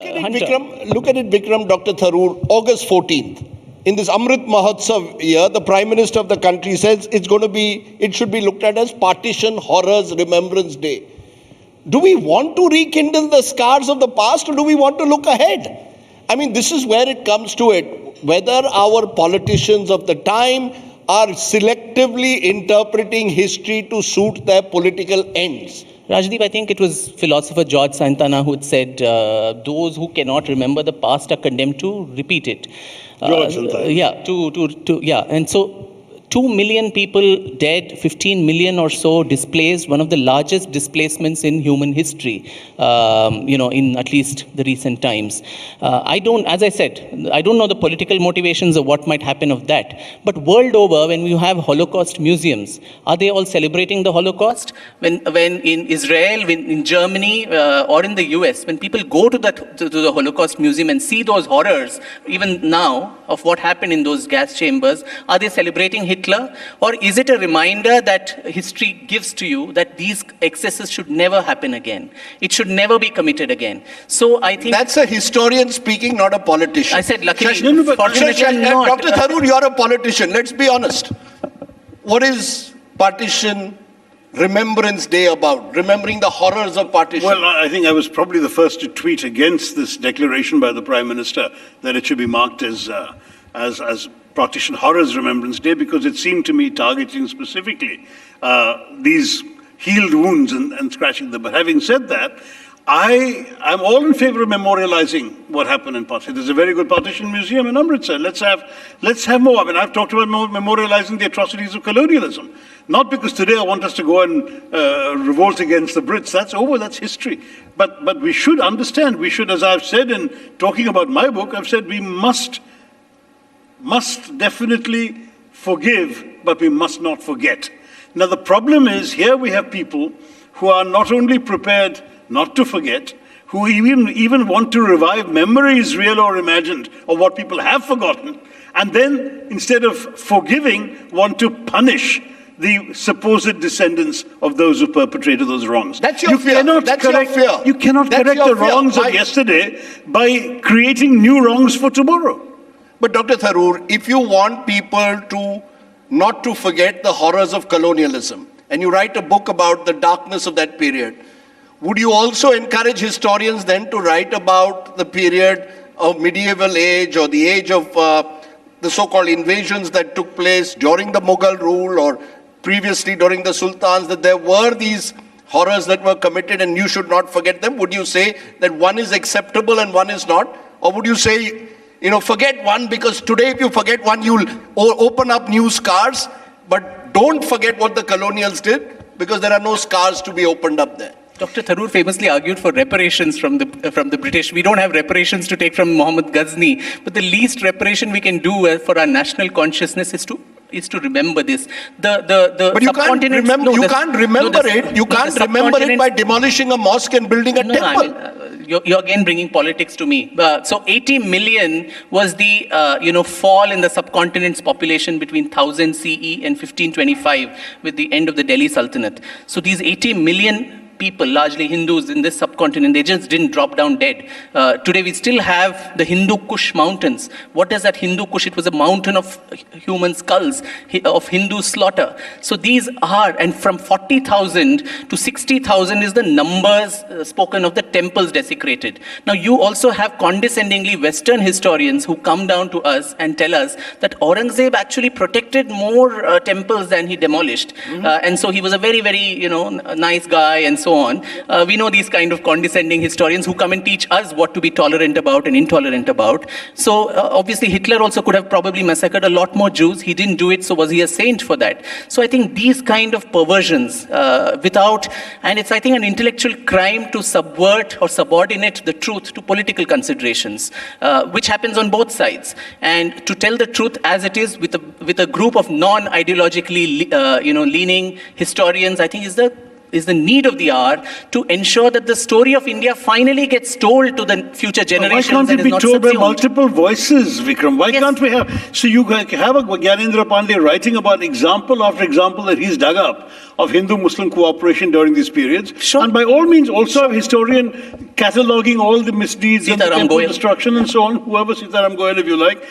Look at it, Vikram, Dr. Tharoor, August 14th. In this Amrit Mahotsav year, the Prime Minister of the country says it should be looked at as Partition Horrors Remembrance Day. Do we want to rekindle the scars of the past, or do we want to look ahead? I mean, this is where it comes to it. Whether our politicians of the time are selectively interpreting history to suit their political ends. Rajdeep, I think it was philosopher George Santana who had said, those who cannot remember the past are condemned to repeat it. George Santana. And so 2 million people dead, 15 million or so displaced, one of the largest displacements in human history, in at least the recent times. As I said, I don't know the political motivations of what might happen of that. But world over, when you have Holocaust museums, are they all celebrating the Holocaust? When in Israel, in Germany, or in the US, when people go to the Holocaust museum and see those horrors, even now, of what happened in those gas chambers, are they celebrating Hitler? Or is it a reminder that history gives to you that these excesses should never happen again? It should never be committed again. So I think... That's a historian speaking, not a politician. I said, luckily, fortunately not. Dr. Tharoor, you're a politician. Let's be honest. What is Partition Remembrance Day about? Remembering the horrors of partition? Well, I think I was probably the first to tweet against this declaration by the Prime Minister that it should be marked as Partition Horrors Remembrance Day, because it seemed to me targeting specifically these healed wounds and scratching them. But having said that, I'm all in favor of memorializing what happened in partition. There's a very good partition museum in Amritsar. Let's have more. I mean, I've talked about memorializing the atrocities of colonialism. Not because today I want us to go and revolt against the Brits. That's over. That's history. But we should understand. We should, as I've said in talking about my book, I've said we must definitely forgive, but we must not forget. Now, the problem is here we have people who are not only prepared not to forget, who even want to revive memories, real or imagined, of what people have forgotten, and then, instead of forgiving, want to punish the supposed descendants of those who perpetrated those wrongs. That's your fear. You cannot correct the wrongs of yesterday by creating new wrongs for tomorrow. But Dr. Tharoor, if you want people not to forget the horrors of colonialism, and you write a book about the darkness of that period, would you also encourage historians then to write about the period of medieval age, or the age of the so-called invasions that took place during the Mughal rule or previously during the sultans, that there were these horrors that were committed and you should not forget them? Would you say that one is acceptable and one is not? Or would you say, forget one, because today if you forget one, you'll open up new scars, but don't forget what the colonials did, because there are no scars to be opened up there. Dr. Tharoor famously argued for reparations from the British. We don't have reparations to take from Muhammad Ghazni, but the least reparation we can do for our national consciousness is to remember this. But you can't remember it by demolishing a mosque and building a temple. I mean, you're again bringing politics to me. So 80 million was the fall in the subcontinent's population between 1000 CE and 1525 with the end of the Delhi Sultanate. So these 80 million people, largely Hindus in this subcontinent, they just didn't drop down dead. Today we still have the Hindu Kush mountains. What is that Hindu Kush? It was a mountain of human skulls, of Hindu slaughter. So these are, and from 40,000 to 60,000 is the numbers spoken of the temples desecrated. Now you also have condescendingly Western historians who come down to us and tell us that Aurangzeb actually protected more temples than he demolished. And so he was a very, very, nice guy and so on. We know these kind of condescending historians who come and teach us what to be tolerant about and intolerant about. So obviously Hitler also could have probably massacred a lot more Jews. He didn't do it, so was he a saint for that? So I think these kind of perversions and it's, I think, an intellectual crime to subvert or subordinate the truth to political considerations, which happens on both sides. And to tell the truth as it is with a group of non-ideologically leaning historians, I think is the is the need of the hour to ensure that the story of India finally gets told to the future generations. Why can't and it is be not told by subsumed. multiple voices, Vikram? Why Yes. can't we have... So you have a Gyanendra Pandey writing about example after example that he's dug up of Hindu-Muslim cooperation during these periods. Sure. And by all means, also have a historian cataloguing all the misdeeds and the Sitaram temple Goyal. destruction and so on, whoever, Sitaram Goyal, if you like.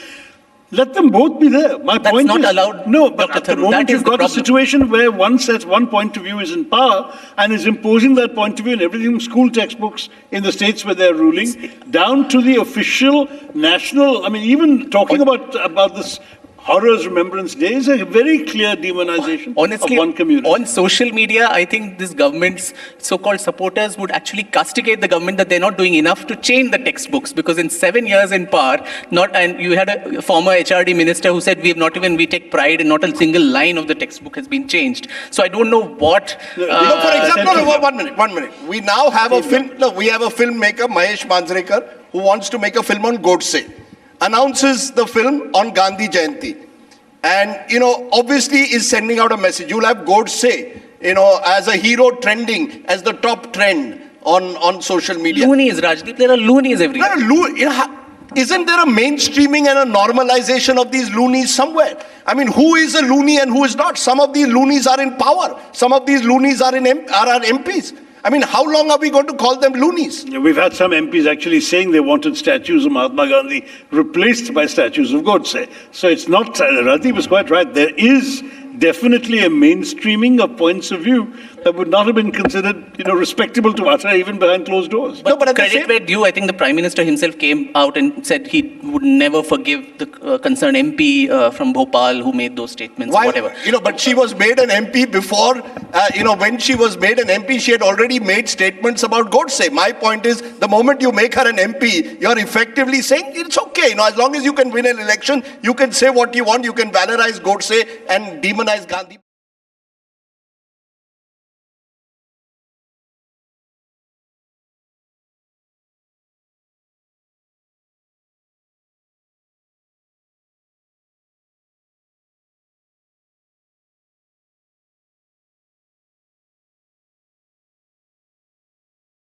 Let them both be there. My That's point not is, allowed, no, but Dr. at the Tharoor. moment That is you've the got a problem. situation where one sets one point of view is in power and is imposing that point of view in everything from school textbooks in the states where they're ruling, down to the official national. I mean, even talking about this Horrors Remembrance Day is a very clear demonization Honestly, of one community. on social media, I think this government's so-called supporters would actually castigate the government that they're not doing enough to change the textbooks. Because in 7 years in power, and you had a former HRD minister who said we take pride in not a single line of the textbook has been changed. So I don't know what. For example, one minute. We now have a film. No, we have a filmmaker, Mahesh Manjrekar, who wants to make a film on Godse. Announces the film on Gandhi Jayanti. And, obviously is sending out a message. You'll have Godse, as a hero trending as the top trend on social media. Loonies, Rajdeep, there are loonies everywhere. Isn't there a mainstreaming and a normalization of these loonies somewhere? I mean, who is a loony and who is not? Some of these loonies are in power. Some of these loonies are our MPs. I mean, how long are we going to call them loonies? We've had some MPs actually saying they wanted statues of Mahatma Gandhi replaced by statues of Godse. So it's not, Rajdeep was quite right. There is definitely a mainstreaming of points of view that would not have been considered, respectable to utter even behind closed doors. But, but at the credit same- where due, I think the Prime Minister himself came out and said he would never forgive the concerned MP from Bhopal who made those statements, Why, whatever. But she was made an MP before, when she was made an MP, she had already made statements about Godse. My point is, the moment you make her an MP, you're effectively saying it's okay. As long as you can win an election, you can say what you want, you can valorize Godse and demonize Gandhi.